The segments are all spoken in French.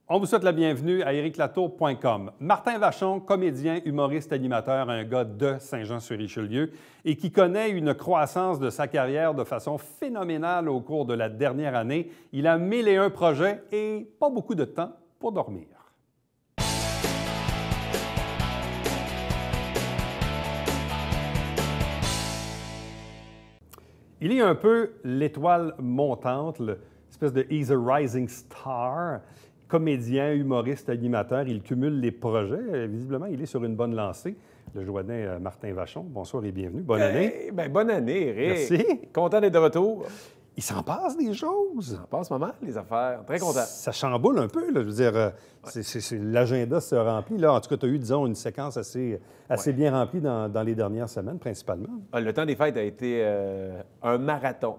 On vous souhaite la bienvenue à ériclatour.com. Martin Vachon, comédien, humoriste, animateur, un gars de Saint-Jean-sur-Richelieu et qui connaît une croissance de sa carrière de façon phénoménale au cours de la dernière année. Il a 1001 projets et pas beaucoup de temps pour dormir. Il est un peu l'étoile montante, l'espèce de He's a Rising Star. Comédien, humoriste, animateur, il cumule les projets. Visiblement, il est sur une bonne lancée. Le Joannais Martin Vachon, bonsoir et bienvenue. Bonne année. Bonne année, Éric. Merci. Content d'être de retour. Il s'en passe des choses. Ça passe pas mal, les affaires. Très content. Ça chamboule un peu, là. Je veux dire, l'agenda se remplit. Là, en tout cas, tu as eu, disons, une séquence assez bien remplie dans les dernières semaines, principalement. Le temps des fêtes a été un marathon.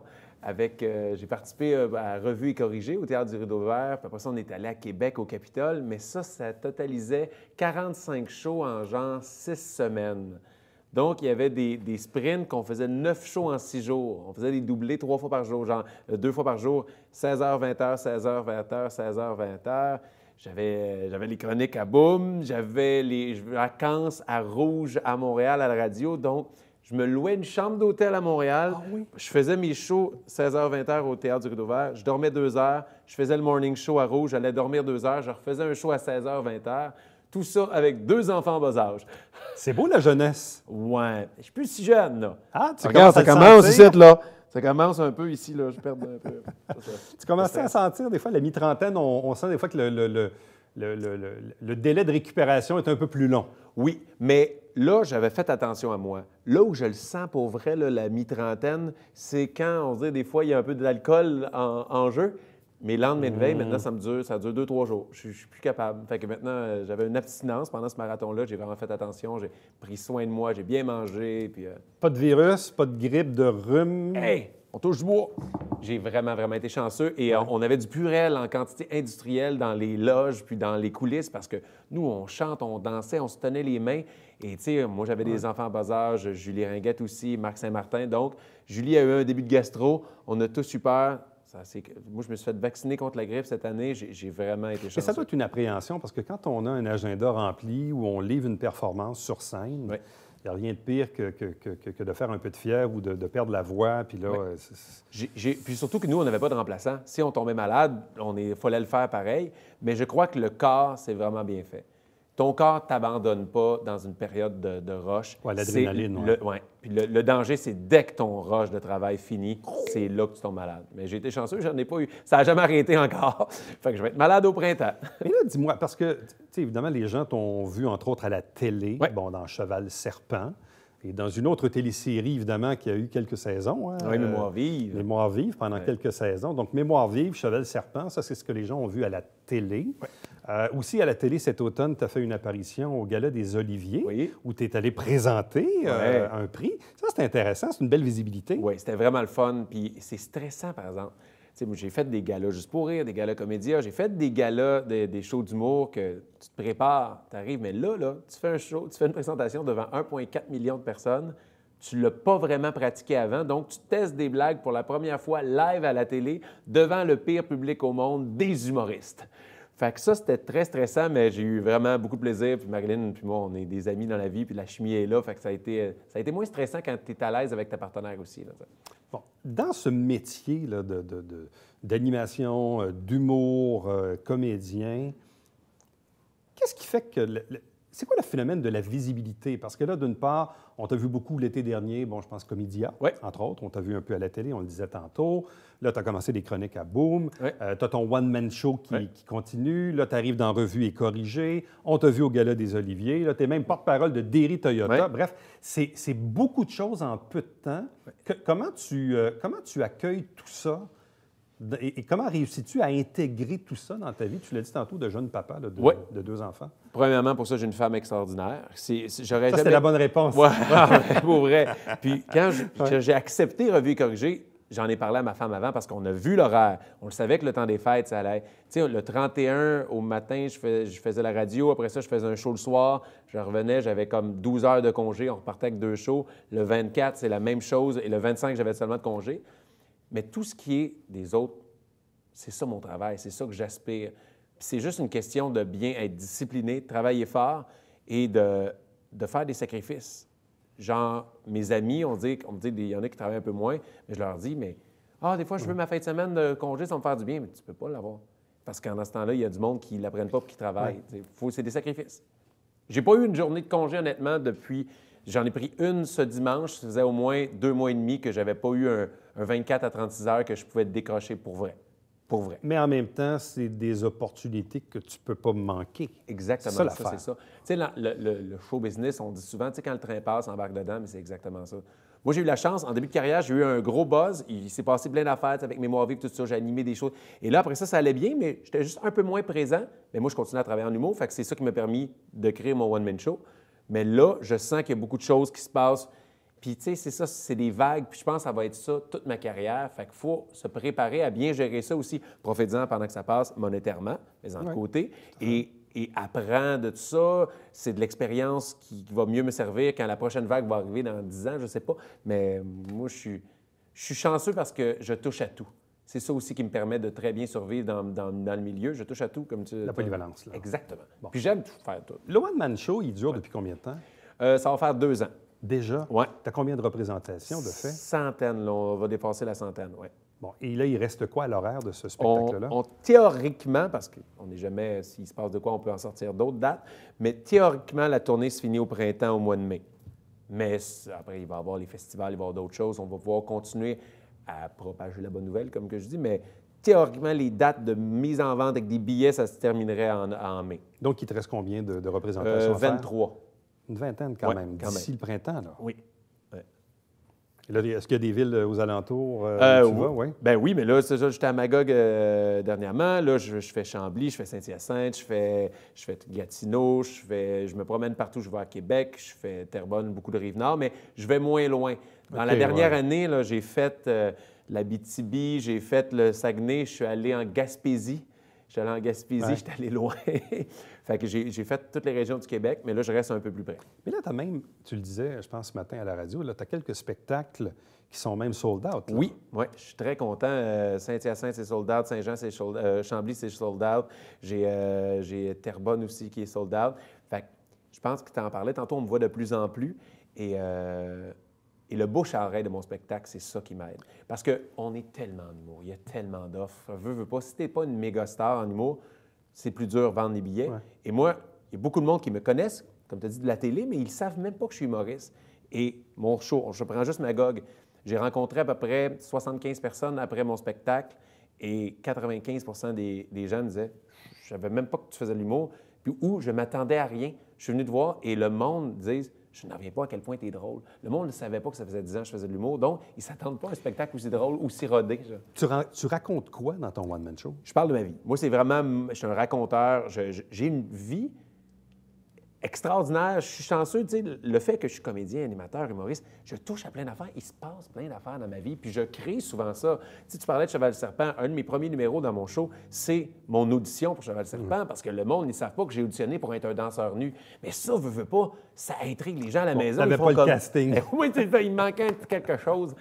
J'ai participé à Revue et Corrigée au Théâtre du Rideau-Vert. Puis après ça, on est allé à Québec, au Capitole. Mais ça totalisait 45 shows en genre 6 semaines. Donc, il y avait des sprints qu'on faisait 9 shows en 6 jours. On faisait des doublés 3 fois par jour, genre 2 fois par jour, 16h, 20h, 16h, 20h, 16h, 20h. J'avais les chroniques à Boom, j'avais les vacances à Rouge, à Montréal, à la radio. Donc, je me louais une chambre d'hôtel à Montréal. Ah oui? Je faisais mes shows 16h, 20h au Théâtre du Rideau-Vert. Je dormais 2 heures. Je faisais le morning show à Rouge. J'allais dormir 2 heures. Je refaisais un show à 16h, 20h. Tout ça avec 2 enfants en bas âge. C'est beau, la jeunesse. Ouais. Je suis plus si jeune, là. Ah, tu Regarde, ça commence ici, sentir... là. Ça commence un peu ici, là. Je perds un peu. Tu commences à sentir, des fois, la mi-trentaine, on sent des fois que le délai de récupération est un peu plus long. Oui, mais là, j'avais fait attention à moi. Là où je le sens pour vrai, là, la mi-trentaine, c'est quand on se dit des fois, il y a un peu d'alcool en jeu. Mais lendemain de veille, maintenant, ça dure 2-3 jours. Je suis plus capable. Fait que maintenant, j'avais une abstinence pendant ce marathon-là. J'ai vraiment fait attention. J'ai pris soin de moi. J'ai bien mangé. Puis, Pas de virus, pas de grippe, de rhume. Hey! On touche du bois. J'ai vraiment, vraiment été chanceux. Et on avait du purel en quantité industrielle dans les loges puis dans les coulisses parce que nous, on chante, on dansait, on se tenait les mains. Et tu sais, moi, j'avais des enfants en bas âge, Julie Ringuette aussi, Marc Saint-Martin. Donc, Julie a eu un début de gastro. On a tous eu peur. Moi, je me suis fait vacciner contre la grippe cette année. J'ai vraiment été chanceux. Mais ça doit être une appréhension parce que quand on a un agenda rempli où on livre une performance sur scène, il n'y a rien de pire que de faire un peu de fièvre ou de perdre la voix. Puis là, Puis surtout que nous, on n'avait pas de remplaçant. Si on tombait malade, il fallait le faire pareil. Mais je crois que le corps, c'est vraiment bien fait. Ton corps ne t'abandonne pas dans une période de rush. Oui, l'adrénaline. Puis le danger, c'est dès que ton rush de travail finit, c'est là que tu tombes malade. Mais j'ai été chanceux, j'en ai pas eu. Ça n'a jamais arrêté encore. Fait que je vais être malade au printemps. Mais là, dis-moi, parce que, tu sais, évidemment, les gens t'ont vu, entre autres, à la télé, dans Cheval Serpent, et dans une autre télésérie, évidemment, qui a eu quelques saisons. Hein, oui, Mémoire vive. Mémoire vive, pendant quelques saisons. Donc, Mémoire vive, Cheval Serpent, ça, c'est ce que les gens ont vu à la télé. Oui. Aussi, à la télé, cet automne, tu as fait une apparition au Gala des Oliviers, où tu es allé présenter un prix. Ça, c'est intéressant, c'est une belle visibilité. Oui, c'était vraiment le fun. Puis c'est stressant, par exemple. Tu sais, moi, j'ai fait des galas juste pour rire, des galas comédia. J'ai fait des galas, des shows d'humour que tu te prépares, tu arrives, mais là, tu fais un show, tu fais une présentation devant 1,4 million de personnes. Tu ne l'as pas vraiment pratiqué avant, donc tu testes des blagues pour la première fois live à la télé devant le pire public au monde, des humoristes. Fait que ça, c'était très stressant, mais j'ai eu vraiment beaucoup de plaisir. Puis Marilyn puis moi, on est des amis dans la vie, puis la chimie est là. Fait que ça a été moins stressant quand tu es à l'aise avec ta partenaire aussi. Là. Bon, dans ce métier là, d'animation, d'humour, comédien, qu'est-ce qui fait que... C'est quoi le phénomène de la visibilité? Parce que là, d'une part, on t'a vu beaucoup l'été dernier, je pense Comédia, entre autres. On t'a vu un peu à la télé, on le disait tantôt. Là, tu as commencé des chroniques à Boom. Tu as ton one-man show qui continue. Là, tu arrives dans Revue et Corrigée. On t'a vu au Gala des Oliviers. Là, tu es même porte-parole de Derry Toyota. Bref, c'est beaucoup de choses en peu de temps. Comment tu accueilles tout ça? Et comment réussis-tu à intégrer tout ça dans ta vie? Tu l'as dit tantôt, de jeune papa de 2 enfants. Premièrement, pour ça, j'ai une femme extraordinaire. C'était la bonne réponse. Oui, pour vrai. Puis quand j'ai accepté Revue et Corrigée, j'en ai parlé à ma femme avant parce qu'on a vu l'horaire. On le savait que le temps des fêtes, ça allait. Tu sais, le 31 au matin, je faisais la radio. Après ça, je faisais un show le soir. Je revenais, j'avais comme 12 heures de congé. On repartait avec 2 shows. Le 24, c'est la même chose. Et le 25, j'avais seulement de congé. Mais tout ce qui est des autres, c'est ça mon travail, c'est ça que j'aspire. C'est juste une question de bien être discipliné, de travailler fort et de faire des sacrifices. Genre, mes amis, on me dit, il y en a qui travaillent un peu moins, mais je leur dis, mais des fois, je veux ma fin de semaine de congé, ça va me faire du bien, mais tu ne peux pas l'avoir. Parce qu'en ce temps-là, il y a du monde qui ne l'apprennent pas et qui travaille. C'est des sacrifices. J'ai pas eu une journée de congé, honnêtement, depuis... J'en ai pris une ce dimanche. Ça faisait au moins 2 mois et demi que je n'avais pas eu un 24 à 36 heures que je pouvais décrocher pour vrai. Pour vrai. Mais en même temps, c'est des opportunités que tu ne peux pas manquer. Exactement, c'est ça. C'est ça. Tu sais, le show business, on dit souvent, tu sais, quand le train passe, on embarque dedans, mais c'est exactement ça. Moi, j'ai eu la chance, en début de carrière, j'ai eu un gros buzz. Il s'est passé plein d'affaires avec Mémoire vive, tout ça. J'ai animé des choses. Et là, après ça allait bien, mais j'étais juste un peu moins présent. Mais moi, je continuais à travailler en humour. Fait que c'est ça qui m'a permis de créer mon one-man show. Mais là, je sens qu'il y a beaucoup de choses qui se passent. Puis, tu sais, c'est ça, c'est des vagues. Puis, je pense que ça va être ça toute ma carrière. Fait qu'il faut se préparer à bien gérer ça aussi, profitant pendant que ça passe monétairement, mais en côté. Et apprendre de tout ça. C'est de l'expérience qui va mieux me servir quand la prochaine vague va arriver dans 10 ans, je ne sais pas. Mais moi, je suis chanceux parce que je touche à tout. C'est ça aussi qui me permet de très bien survivre dans le milieu. Je touche à tout, comme tu... La polyvalence, là. Exactement. Bon. Puis j'aime tout faire tout. Le One Man Show, il dure depuis combien de temps? Ça va faire 2 ans. Déjà? Oui. Tu as combien de représentations de fait? Centaines, là, on va dépasser la centaine, oui. Bon, et là, il reste quoi à l'horaire de ce spectacle-là? Théoriquement, parce qu'on n'est jamais, s'il se passe de quoi, on peut en sortir d'autres dates, mais théoriquement, la tournée se finit au printemps, au mois de mai. Mais après, il va y avoir les festivals, il va y avoir d'autres choses. On va pouvoir continuer à propager la bonne nouvelle, comme que je dis, mais théoriquement, les dates de mise en vente avec des billets, ça se terminerait en mai. Donc, il te reste combien de représentations à faire? 23. Une vingtaine quand même, d'ici le printemps, là. Oui. Et là, est-ce qu'il y a des villes aux alentours où tu vas? Oui. Ben oui, mais là, c'est ça, j'étais à Magog dernièrement. Là, je fais Chambly, je fais Saint-Hyacinthe, je fais Gatineau, je me promène partout. Je vais à Québec, je fais Terrebonne, beaucoup de Rive-Nord, mais je vais moins loin. Dans la dernière année, là, j'ai fait l'Abitibi, j'ai fait le Saguenay, je suis allé en Gaspésie. J'étais j'étais allé loin. Fait que j'ai fait toutes les régions du Québec, mais là, je reste un peu plus près. Mais là, tu as même, tu le disais, je pense, ce matin à la radio, tu as quelques spectacles qui sont même sold out. Là. Oui, je suis très content. Saint-Hyacinthe, c'est sold out. Saint-Jean, c'est sold out. Chambly, c'est sold out. J'ai Terrebonne aussi qui est sold out. Fait que je pense que tu en parlais. Tantôt, on me voit de plus en plus. Et le bouche à oreille de mon spectacle, c'est ça qui m'aide. Parce qu'on est tellement en humour, il y a tellement d'offres. Veux pas. Si tu n'es pas une méga star en humour, c'est plus dur de vendre les billets. Ouais. Et moi, il y a beaucoup de monde qui me connaissent, comme tu as dit, de la télé, mais ils ne savent même pas que je suis humoriste. Et mon show, je prends juste Magog. J'ai rencontré à peu près 75 personnes après mon spectacle et 95 des gens me disaient « Je ne savais même pas que tu faisais de l'humour. » Puis où je m'attendais à rien. Je suis venu te voir et le monde disait « Je n'en reviens pas à quel point tu es drôle. » Le monde ne savait pas que ça faisait 10 ans que je faisais de l'humour, donc ils ne s'attendent pas à un spectacle aussi drôle, aussi rodé. Tu racontes quoi dans ton one-man show? Je parle de ma vie. Moi, c'est vraiment... Je suis un raconteur. J'ai une vie extraordinaire. Je suis chanceux, tu sais, le fait que je suis comédien, animateur, humoriste, je touche à plein d'affaires. Il se passe plein d'affaires dans ma vie, puis je crée souvent ça. Tu sais, tu parlais de Cheval Serpent. Un de mes premiers numéros dans mon show, c'est mon audition pour Cheval Serpent, parce que le monde, ils ne savent pas que j'ai auditionné pour être un danseur nu. Mais ça, veut pas, ça intrigue les gens à la maison. Tu n'avais pas le casting. Oui, il manquait quelque chose.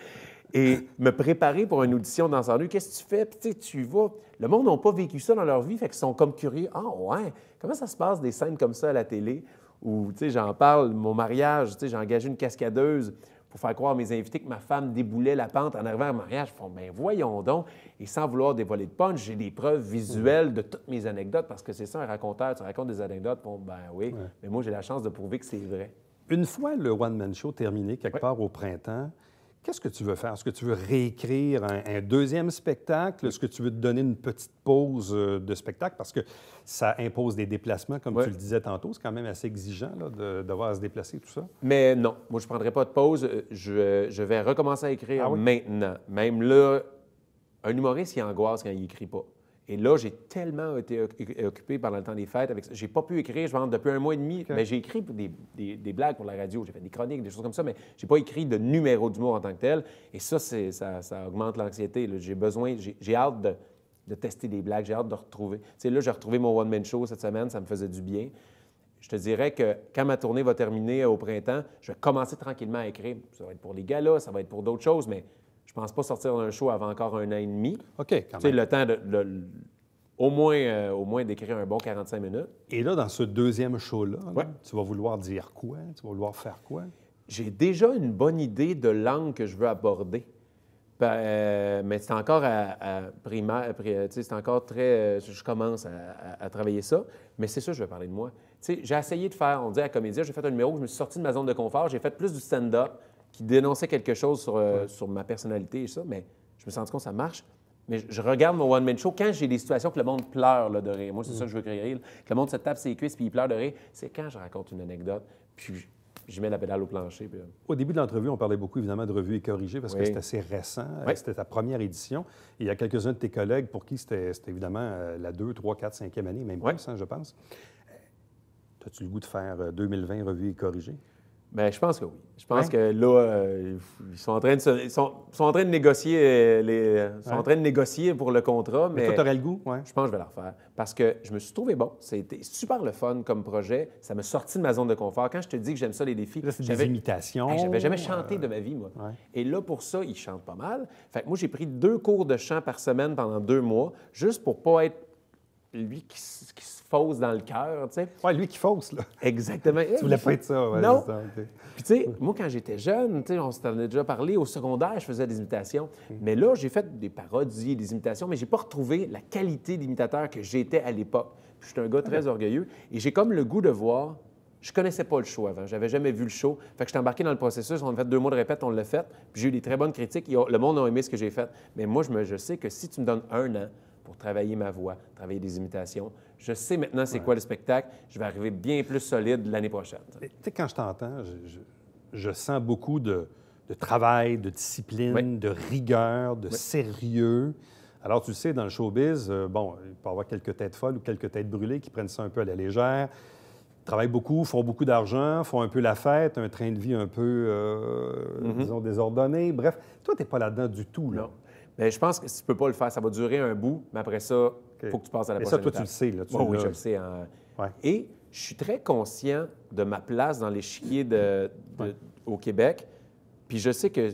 Et me préparer pour une audition danseur nu, qu'est-ce que tu fais? Puis, tu sais, tu vas. Le monde n'a pas vécu ça dans leur vie, fait qu'ils sont comme curieux. Ah, ouais, comment ça se passe des scènes comme ça à la télé? Ou, tu sais, j'en parle, mon mariage, tu sais, j'ai engagé une cascadeuse pour faire croire à mes invités que ma femme déboulait la pente en arrivant au mariage. Ils font, bien, voyons donc. Et sans vouloir dévoiler de punch, j'ai des preuves visuelles de toutes mes anecdotes, parce que c'est ça, un raconteur, tu racontes des anecdotes, bon, ben oui, mais moi, j'ai la chance de prouver que c'est vrai. Une fois le one-man show terminé, quelque part au printemps, qu'est-ce que tu veux faire? Est-ce que tu veux réécrire un deuxième spectacle? Est-ce que tu veux te donner une petite pause de spectacle? Parce que ça impose des déplacements, comme tu le disais tantôt. C'est quand même assez exigeant là, de devoir se déplacer, tout ça. Mais non, moi, je ne prendrai pas de pause. Je vais recommencer à écrire maintenant. Même là, un humoriste, il angoisse quand il n'écrit pas. Et là, j'ai tellement été occupé pendant le temps des fêtes. Je n'ai pas pu écrire, je pense, depuis 1 mois et demi. Mais j'ai écrit des blagues pour la radio, j'ai fait des chroniques, des choses comme ça, mais je n'ai pas écrit de numéro d'humour en tant que tel. Et ça, ça augmente l'anxiété. J'ai hâte de tester des blagues, j'ai hâte de retrouver. Tu sais, là, j'ai retrouvé mon one-man show cette semaine, ça me faisait du bien. Je te dirais que quand ma tournée va terminer au printemps, je vais commencer tranquillement à écrire. Ça va être pour les galas, ça va être pour d'autres choses, mais je ne pense pas sortir d'un show avant encore 1 an et demi. OK, quand même. Tu sais, le temps au moins d'écrire un bon 45 minutes. Et là, dans ce deuxième show-là, là, Ouais. tu vas vouloir dire quoi? Tu vas vouloir faire quoi? J'ai déjà une bonne idée de l'angle que je veux aborder. Mais c'est encore à primaire, c'est encore très... je commence à travailler ça, mais c'est ça je vais parler de moi. Tu sais, j'ai essayé de faire, on dit à Comédia, j'ai fait un numéro où je me suis sorti de ma zone de confort, j'ai fait plus du stand-up qui dénonçait quelque chose sur ma personnalité et ça, mais je me suis rendu compte que ça marche. Mais je regarde mon one-man show quand j'ai des situations que le monde pleure là, de rire. Moi, c'est ça que je veux créer. Là. Que le monde se tape ses cuisses puis il pleure de rire. C'est quand je raconte une anecdote, puis je mets la pédale au plancher. Puis... Au début de l'entrevue, on parlait beaucoup, évidemment, de Revue et corrigé parce que c'est assez récent. Oui. C'était ta première édition. Et il y a quelques-uns de tes collègues pour qui c'était évidemment la 2, 3, 4, 5e année, même plus, hein, je pense. As-tu le goût de faire 2020 Revue et corrigé? Bien, je pense que oui. Je pense que là, ils sont en train de, ils sont en train de négocier en train de négocier pour le contrat. Mais toi, tu aurais le goût? Ouais. Je pense que je vais la refaire. Parce que je me suis trouvé bon. C'était super le fun comme projet. Ça m'a sorti de ma zone de confort. Quand je te dis que j'aime ça, les défis... Là, c'est des imitations. Hey, j'avais jamais chanté de ma vie, moi. Ouais. Et là, pour ça, ils chantent pas mal. Fait que moi, j'ai pris 2 cours de chant par semaine pendant 2 mois, juste pour pas être lui qui se fausse dans le cœur, tu sais. Oui, lui qui fausse, là. Exactement. Tu voulais pas être ça, ouais, non. ça, okay. Puis, tu sais, moi, quand j'étais jeune, tu sais, on s'en a déjà parlé, au secondaire, je faisais des imitations. Mais là, j'ai fait des parodies, des imitations, mais j'ai pas retrouvé la qualité d'imitateur que j'étais à l'époque. Puis, je suis un gars très orgueilleux et j'ai comme le goût de voir. Je connaissais pas le show avant, j'avais jamais vu le show. Fait que j'étais embarqué dans le processus, on a fait 2 mois de répète, on l'a fait. Puis j'ai eu des très bonnes critiques, le monde a aimé ce que j'ai fait. Mais moi, je sais que si tu me donnes 1 an pour travailler ma voix, travailler des imitations, je sais maintenant c'est quoi le spectacle, je vais arriver bien plus solide l'année prochaine. Tu sais, quand je t'entends, je sens beaucoup de travail, de discipline, de rigueur, de sérieux. Alors, tu le sais, dans le showbiz, bon, il peut y avoir quelques têtes folles ou quelques têtes brûlées qui prennent ça un peu à la légère. Travaillent beaucoup, font beaucoup d'argent, font un peu la fête, un train de vie un peu, disons, désordonné. Bref, toi, tu n'es pas là-dedans du tout, là. Non. Mais je pense que si tu ne peux pas le faire, ça va durer un bout, mais après ça, il faut que tu passes à la prochaine étape. Et ça, toi, tu le sais, là. Oui, je le sais. Ouais. Et je suis très conscient de ma place dans l'échiquier au Québec. Puis je sais que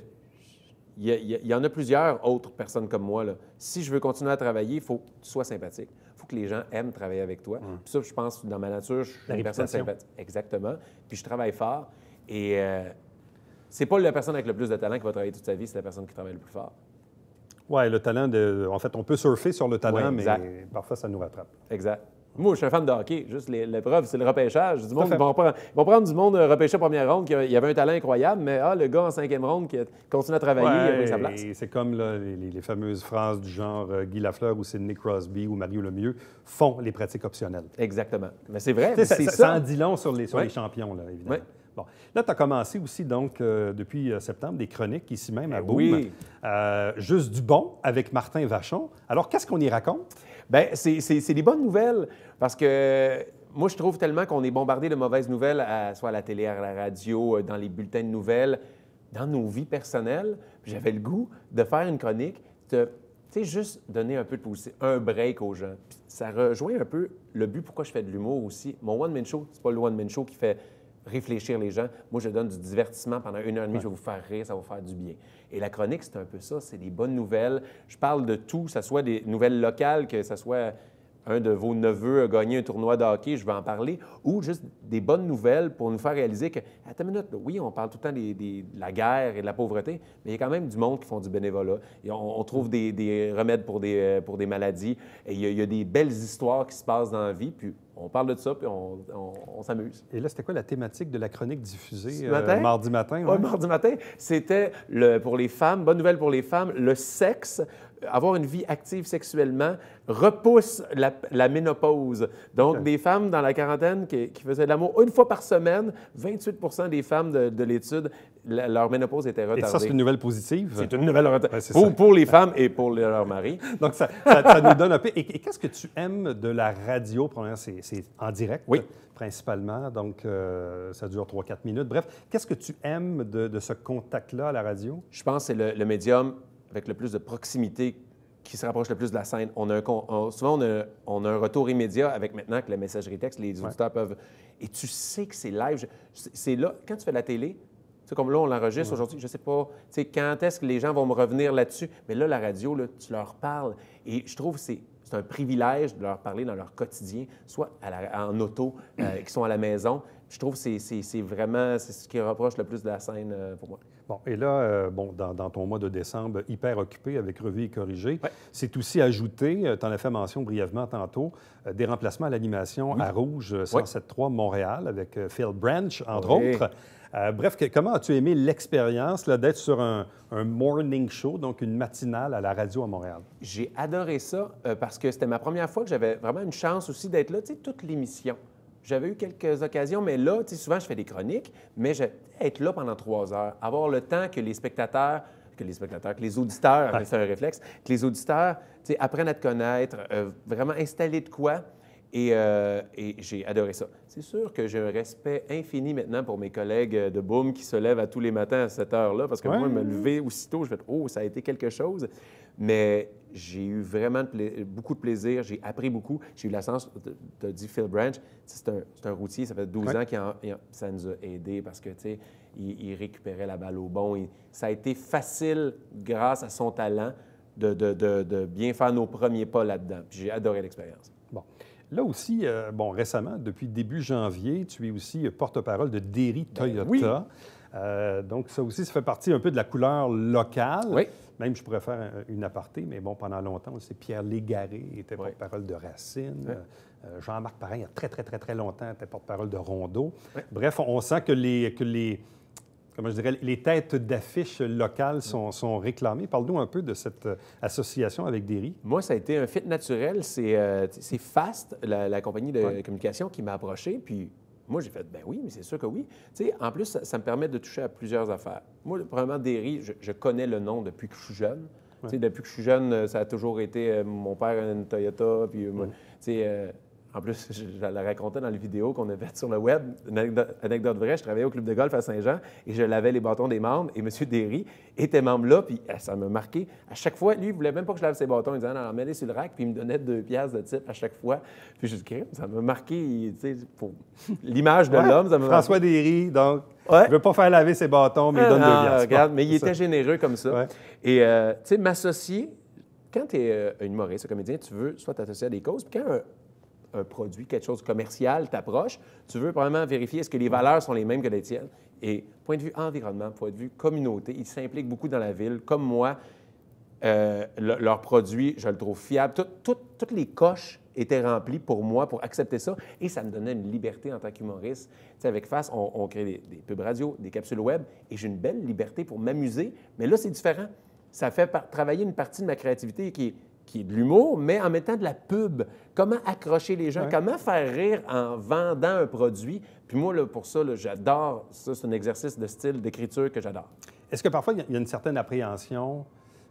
il y en a plusieurs autres personnes comme moi, là. Si je veux continuer à travailler, il faut que tu sois sympathique. Il faut que les gens aiment travailler avec toi. Puis ça, je pense, dans ma nature, je suis une personne sympathique. Exactement. Puis je travaille fort. Et c'est pas la personne avec le plus de talent qui va travailler toute sa vie, c'est la personne qui travaille le plus fort. Oui, le talent en fait, on peut surfer sur le talent, mais parfois, ça nous rattrape. Exact. Moi, je suis un fan de hockey. Juste l'épreuve, c'est le repêchage. Du monde, ils vont prendre du monde repêché première ronde. Il y avait un talent incroyable, mais le gars en 5e ronde qui continue à travailler, il a pris sa place. C'est comme là, les fameuses phrases du genre Guy Lafleur ou Sidney Crosby ou Mario Lemieux font les pratiques optionnelles. Exactement. Mais c'est vrai. Ça en dit long sur les champions, là, évidemment. Oui. Bon. Là, tu as commencé aussi, donc, depuis septembre, des chroniques ici même à Boom. Oui. Juste du bon avec Martin Vachon. Alors, qu'est-ce qu'on y raconte? Bien, c'est des bonnes nouvelles parce que moi, je trouve tellement qu'on est bombardé de mauvaises nouvelles, soit à la télé, à la radio, dans les bulletins de nouvelles, dans nos vies personnelles. J'avais le goût de faire une chronique, tu sais, juste donner un peu de positif, un break aux gens. Puis ça rejoint un peu le but pourquoi je fais de l'humour aussi. Mon one-man show, c'est pas le one-man show qui fait réfléchir les gens. Moi, je donne du divertissement pendant 1h30, je vais vous faire rire, ça va vous faire du bien. Et la chronique, c'est un peu ça, c'est des bonnes nouvelles. Je parle de tout, que ce soit des nouvelles locales, que ce soit un de vos neveux a gagné un tournoi de hockey, je vais en parler, ou juste des bonnes nouvelles pour nous faire réaliser que, attends une minute, oui, on parle tout le temps de la guerre et de la pauvreté, mais il y a quand même du monde qui font du bénévolat. Et on trouve des remèdes pour des maladies, et il y a des belles histoires qui se passent dans la vie, puis on parle de ça, puis on s'amuse. Et là, c'était quoi la thématique de la chronique diffusée mardi matin? Oui, mardi matin. C'était, pour les femmes, bonne nouvelle pour les femmes, le sexe, avoir une vie active sexuellement, repousse la ménopause. Donc, des femmes dans la quarantaine qui faisaient de l'amour 1 fois par semaine, 28 des femmes de l'étude, leur ménopause était retardée. Et ça, c'est une nouvelle positive? C'est une nouvelle pour les femmes et pour leur mari. Donc, ça nous donne un peu... Et qu'est-ce que tu aimes de la radio? Premièrement, c'est en direct, principalement. Donc, ça dure 3-4 minutes. Bref, qu'est-ce que tu aimes de ce contact-là à la radio? Je pense que c'est le médium avec le plus de proximité qui se rapproche le plus de la scène. Souvent, on a un retour immédiat avec maintenant que la messagerie texte, les auditeurs peuvent... Et tu sais que c'est live. C'est là, quand tu fais de la télé, comme là, on l'enregistre aujourd'hui, je ne sais pas, quand est-ce que les gens vont me revenir là-dessus? Mais là, la radio, là, tu leur parles. Et je trouve que c'est c'est un privilège de leur parler dans leur quotidien, soit en auto, qui sont à la maison. Je trouve que c'est vraiment ce qui rapproche le plus de la scène pour moi. Bon, et là, dans ton mois de décembre, hyper occupé avec Revue et Corrigé, Ouais. c'est aussi ajouté, tu en as fait mention brièvement tantôt, des remplacements à l'animation à Rouge 107.3 Montréal avec Phil Branch, entre autres. Bref, comment as-tu aimé l'expérience d'être sur un morning show, donc une matinale à la radio à Montréal? J'ai adoré ça parce que c'était ma première fois que j'avais vraiment une chance aussi d'être là, tu sais, toute l'émission. J'avais eu quelques occasions, mais là, tu sais, souvent, je fais des chroniques, mais être là pendant 3 heures, avoir le temps que les auditeurs, c'est un réflexe, que les auditeurs, tu sais, apprennent à te connaître, vraiment installer de quoi, et j'ai adoré ça. C'est sûr que j'ai un respect infini maintenant pour mes collègues de Boom qui se lèvent à tous les matins à cette heure-là, parce que moi, me lever aussitôt, je fais « Oh, ça a été quelque chose ». Mais j'ai eu vraiment beaucoup de plaisir. J'ai appris beaucoup. J'ai eu la chance, tu as dit Phil Branch, c'est un routier, ça fait 12 ans ça nous a aidés parce que, tu sais, il récupérait la balle au bon. Ça a été facile, grâce à son talent, de bien faire nos premiers pas là-dedans. Puis j'ai adoré l'expérience. Bon. Là aussi, récemment, depuis début janvier, tu es aussi porte-parole de Derry Toyota. Oui. Donc, ça aussi, ça fait partie un peu de la couleur locale. Oui. Même, je pourrais faire une aparté, mais bon, pendant longtemps, c'est Pierre Légaré était porte-parole de Racine. Oui. Jean-Marc Parrain, il y a très, très, très, très longtemps, était porte-parole de Rondeau. Oui. Bref, on sent que les têtes d'affiche locales sont réclamées. Parle-nous un peu de cette association avec Derry. Moi, ça a été un fit naturel. C'est Fast, la compagnie de communication, qui m'a approché, puis moi, j'ai fait, ben oui, mais c'est sûr que oui. Tu sais, en plus, ça me permet de toucher à plusieurs affaires. Moi, premièrement, Derry, je connais le nom depuis que je suis jeune. Tu sais, depuis que je suis jeune, ça a toujours été mon père a une Toyota, puis moi, tu sais, en plus, je la racontais dans les vidéos qu'on a faites sur le web. Une anecdote vraie, je travaillais au club de golf à Saint-Jean et je lavais les bâtons des membres. Et M. Derry était membre là, puis ça m'a marqué. À chaque fois, lui, il ne voulait même pas que je lave ses bâtons. Il disait, non, mets-les sur le rack, puis il me donnait 2 piastres de type à chaque fois. Puis je dis, ça m'a marqué, tu sais, pour l'image de l'homme. Ça m'a François Derry, donc, il ne veut pas faire laver ses bâtons, mais il donne 2 piastres. Regarde, mais il était généreux comme ça. Ouais. Et, tu sais, m'associer, quand tu es un humoriste, un comédien, tu veux soit t'associer à des causes, puis quand un produit, quelque chose de commercial t'approche, tu veux probablement vérifier est-ce que les valeurs sont les mêmes que les tiennes. Et point de vue environnement, point de vue communauté, ils s'impliquent beaucoup dans la ville. Comme moi, leur produit, je le trouve fiable. Toutes les coches étaient remplies pour moi, pour accepter ça. Et ça me donnait une liberté en tant qu'humoriste. Tu sais, avec Face, on crée des pubs radio, des capsules web, et j'ai une belle liberté pour m'amuser. Mais là, c'est différent. Ça fait travailler une partie de ma créativité qui est de l'humour, mais en mettant de la pub. Comment accrocher les gens? Comment faire rire en vendant un produit? Puis moi, là, pour ça, là, j'adore ça. C'est un exercice de style d'écriture que j'adore. Est-ce que parfois, il y a une certaine appréhension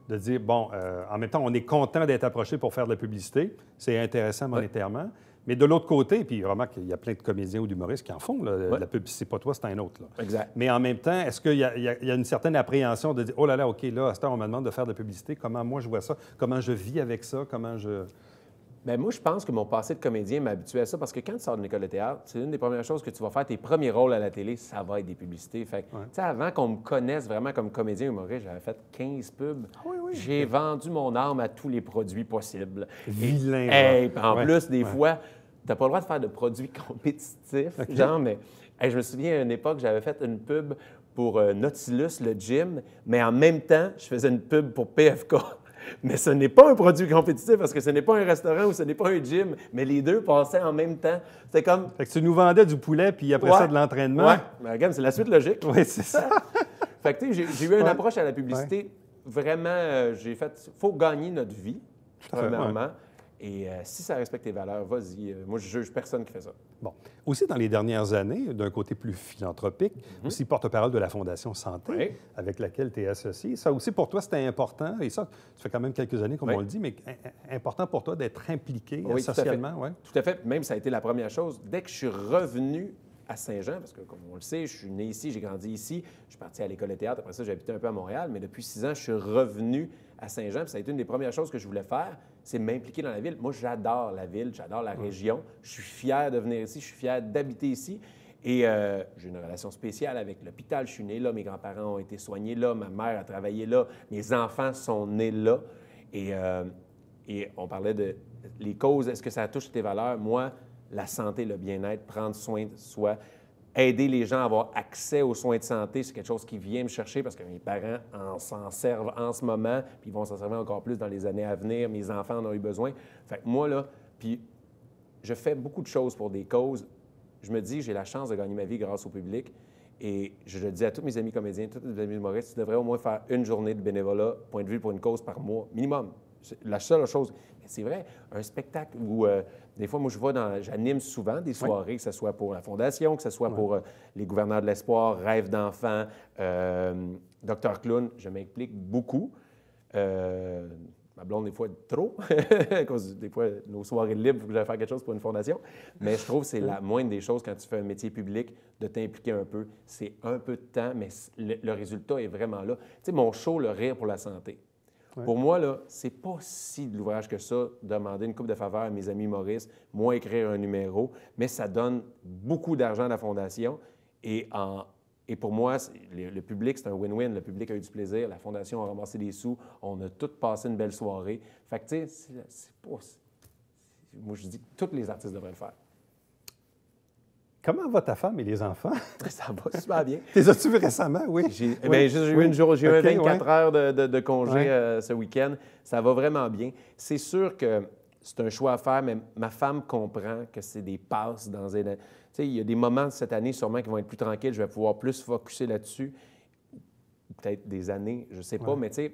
de dire, en même temps, on est content d'être approché pour faire de la publicité, c'est intéressant monétairement, mais de l'autre côté, puis remarque qu'il y a plein de comédiens ou d'humoristes qui en font, là, la pub, c'est pas toi, c'est un autre. Là. Exact. Mais en même temps, est-ce qu'il y a une certaine appréhension de dire, oh là là, OK, là, à cette heure, on me demande de faire de la publicité, comment moi je vois ça, comment je vis avec ça, comment je... Bien, moi, je pense que mon passé de comédien m'a habitué à ça parce que quand tu sors d'une école de théâtre, c'est une des premières choses que tu vas faire, tes premiers rôles à la télé, ça va être des publicités. Fait que, tu sais, avant qu'on me connaisse vraiment comme comédien humoriste, j'avais fait 15 pubs. J'ai vendu mon âme à tous les produits possibles. Vilain. En plus, des fois, tu n'as pas le droit de faire de produits compétitifs. Genre, mais je me souviens à une époque, j'avais fait une pub pour Nautilus, le gym, mais en même temps, je faisais une pub pour PFK. Mais ce n'est pas un produit compétitif parce que ce n'est pas un restaurant ou ce n'est pas un gym, mais les deux passaient en même temps. C'était comme... Fait que tu nous vendais du poulet, puis après ça, de l'entraînement. Oui, mais regarde, c'est la suite logique. Oui, c'est ça. Fait que, tu sais, j'ai eu une approche à la publicité. Vraiment, j'ai fait... Il faut gagner notre vie, premièrement. Et si ça respecte tes valeurs, vas-y. Moi, je juge personne qui fait ça. Bon. Aussi, dans les dernières années, d'un côté plus philanthropique, aussi porte-parole de la Fondation Santé, avec laquelle tu es associé. Ça aussi, pour toi, c'était important. Et ça, ça fait quand même quelques années, comme on le dit, mais important pour toi d'être impliqué socialement. Tout à fait. Même, ça a été la première chose. Dès que je suis revenu à Saint-Jean, parce que, comme on le sait, je suis né ici, j'ai grandi ici, je suis parti à l'école de théâtre. Après ça, j'ai habité un peu à Montréal, mais depuis 6 ans, je suis revenu à Saint-Jean. Puis ça a été une des premières choses que je voulais faire, c'est m'impliquer dans la ville. Moi, j'adore la ville, j'adore la région. Je suis fier de venir ici, je suis fier d'habiter ici. Et j'ai une relation spéciale avec l'hôpital. Je suis né là, mes grands-parents ont été soignés là, ma mère a travaillé là, mes enfants sont nés là. Et Et on parlait de les causes, est-ce que ça touche tes valeurs? Moi, la santé, le bien-être, prendre soin de soi, aider les gens à avoir accès aux soins de santé, c'est quelque chose qui vient me chercher parce que mes parents s'en servent en ce moment, puis ils vont s'en servir encore plus dans les années à venir. Mes enfants en ont eu besoin. Fait que moi, là, puis je fais beaucoup de choses pour des causes. Je me dis, j'ai la chance de gagner ma vie grâce au public. Et je le dis à tous mes amis comédiens, tous mes amis humoristes, tu devrais au moins faire une journée de bénévolat, point de vue pour une cause par mois, minimum. C'est la seule chose. Mais c'est vrai, un spectacle où, des fois, moi, j'anime souvent des soirées, que ce soit pour la Fondation, que ce soit pour les gouverneurs de l'espoir, Rêve d'enfants, Dr Clown, je m'implique beaucoup. Ma blonde, des fois, trop, à cause des fois, nos soirées libres, il faut que j'aille faire quelque chose pour une fondation. Mais je trouve que c'est la moindre des choses quand tu fais un métier public, de t'impliquer un peu. C'est un peu de temps, mais le résultat est vraiment là. Tu sais, mon show, Le Rire pour la santé. Ouais. Pour moi, là, c'est pas si de l'ouvrage que ça, demander une coupe de faveur à mes amis humoristes, moi écrire un numéro, mais ça donne beaucoup d'argent à la fondation. Et pour moi, le public, c'est un win-win. Le public a eu du plaisir, la Fondation a ramassé des sous, on a tous passé une belle soirée. Fait que, tu sais, c'est pas... Moi, je dis que tous les artistes devraient le faire. Comment va ta femme et les enfants? Ça va super bien. Les as-tu vus récemment, oui? J'ai eu 24 heures de congé ce week-end. Ça va vraiment bien. C'est sûr que c'est un choix à faire, mais ma femme comprend que c'est des passes dans un... Tu sais, il y a des moments cette année sûrement qui vont être plus tranquilles. Je vais pouvoir plus focusser là-dessus. Peut-être des années, je ne sais pas. Mais tu sais,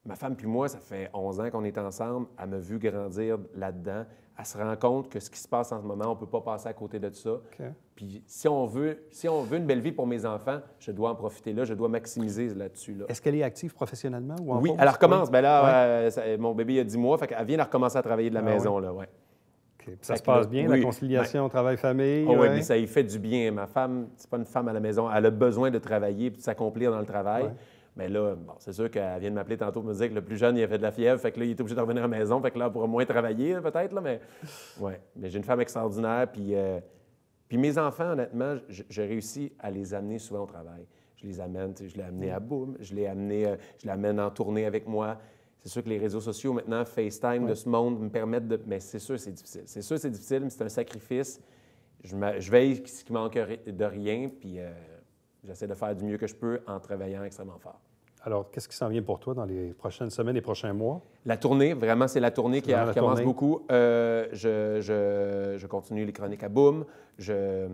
ma femme puis moi, ça fait 11 ans qu'on est ensemble. Elle m'a vu grandir là-dedans. Elle se rend compte que ce qui se passe en ce moment, on ne peut pas passer à côté de ça. Okay. Puis si on veut une belle vie pour mes enfants, je dois en profiter là, je dois maximiser là-dessus. Là. Est-ce qu'elle est active professionnellement ou en Oui, pause? elle recommence. Bien là, mon bébé il a 10 mois, fait qu'elle vient de recommencer à travailler de la maison. Oui. Là, ouais. Okay. Ça se passe bien, la conciliation travail-famille? Oui, mais ça lui fait du bien. Ma femme, c'est pas une femme à la maison. Elle a besoin de travailler et de s'accomplir dans le travail. Ouais. Mais là, bon, c'est sûr qu'elle vient de m'appeler tantôt pour me dire que le plus jeune, il a fait de la fièvre, fait que là, il est obligé de revenir à la maison, fait que là, elle pourra moins travailler, peut-être, là, mais... Ouais, mais j'ai une femme extraordinaire, puis mes enfants, honnêtement, j'ai réussi à les amener souvent au travail. Je les amène, je l'ai amené à Boom, je l'amène en tournée avec moi. C'est sûr que les réseaux sociaux, maintenant, FaceTime de ce monde me permettent de... Mais c'est sûr, c'est difficile. C'est sûr, c'est difficile, mais c'est un sacrifice. Je veille ce qui manque de rien, puis... J'essaie de faire du mieux que je peux en travaillant extrêmement fort. Alors, qu'est-ce qui s'en vient pour toi dans les prochaines semaines et prochains mois? La tournée, vraiment, c'est la tournée qui commence beaucoup. Je continue les chroniques à Boom. J'ai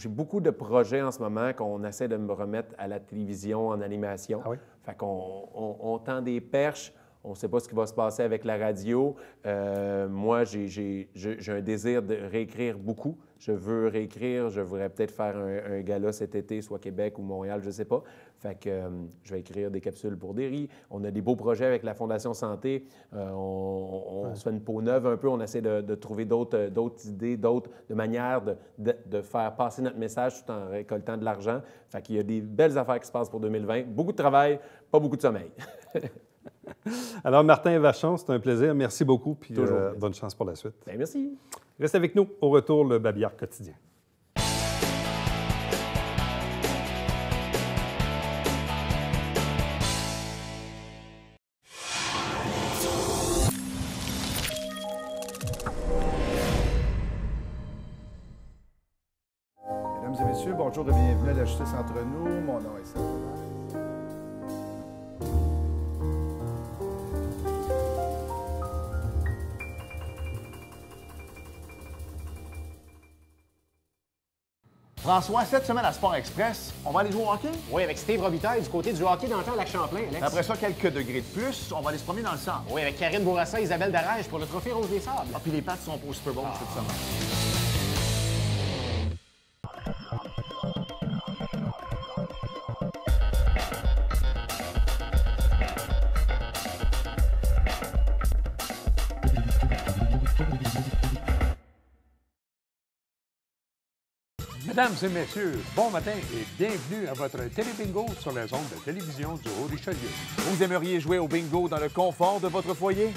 beaucoup de projets en ce moment qu'on essaie de me remettre à la télévision en animation. Ah oui? Fait qu'on tend des perches. On ne sait pas ce qui va se passer avec la radio. Moi, j'ai un désir de réécrire beaucoup. Je veux réécrire. Je voudrais peut-être faire un gala cet été, soit Québec ou Montréal, je ne sais pas. Fait que je vais écrire des capsules pour des riz. On a des beaux projets avec la Fondation Santé. On se fait une peau neuve un peu. On essaie de trouver d'autres idées, d'autres manières de faire passer notre message tout en récoltant de l'argent. Fait qu'il y a des belles affaires qui se passent pour 2020. Beaucoup de travail, pas beaucoup de sommeil. Alors, Martin Vachon, c'est un plaisir. Merci beaucoup, puis bonne chance pour la suite. Bien, merci. Reste avec nous. Au retour, le Babillard quotidien. Mesdames et messieurs, bonjour et bienvenue à la Justice entre nous. Mon nom est Serge. François, cette semaine à Sport Express, on va aller jouer au hockey? Oui, avec Steve Robitaille du côté du hockey dans le temps à Lac-Champlain, Alex. Après ça, quelques degrés de plus, on va aller se promener dans le centre. Oui, avec Karine Bourassa et Isabelle Darège pour le Trophée Rose des Sables. Ah, puis les Pats sont au Super Bowl cette semaine. Mesdames et messieurs, bon matin et bienvenue à votre télé-bingo sur les ondes de télévision du Haut-Richelieu. Vous aimeriez jouer au bingo dans le confort de votre foyer?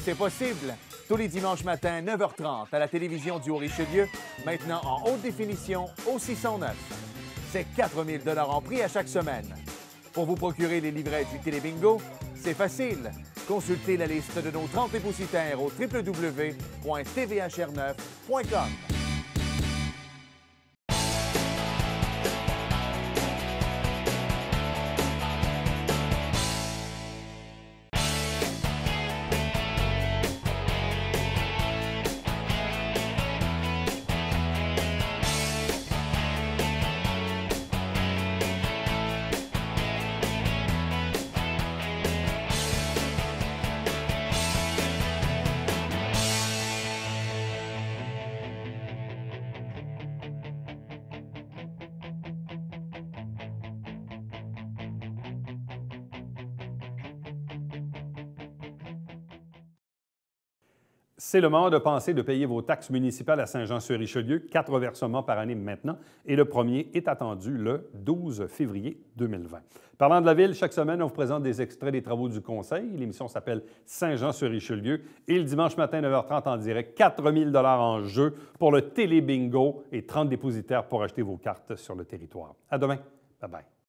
C'est possible. Tous les dimanches matins, 9h30, à la télévision du Haut-Richelieu, maintenant en haute définition au 609. C'est 4 000 en prix à chaque semaine. Pour vous procurer les livrets du télé-bingo, c'est facile. Consultez la liste de nos 30 dépositaires au www.tvhr9.com. C'est le moment de penser de payer vos taxes municipales à Saint-Jean-sur-Richelieu, 4 versements par année maintenant, et le premier est attendu le 12 février 2020. Parlant de la Ville, chaque semaine, on vous présente des extraits des travaux du Conseil. L'émission s'appelle Saint-Jean-sur-Richelieu et le dimanche matin, 9h30 en direct, 4 000 en jeu pour le Télé Bingo et 30 dépositaires pour acheter vos cartes sur le territoire. À demain. Bye-bye.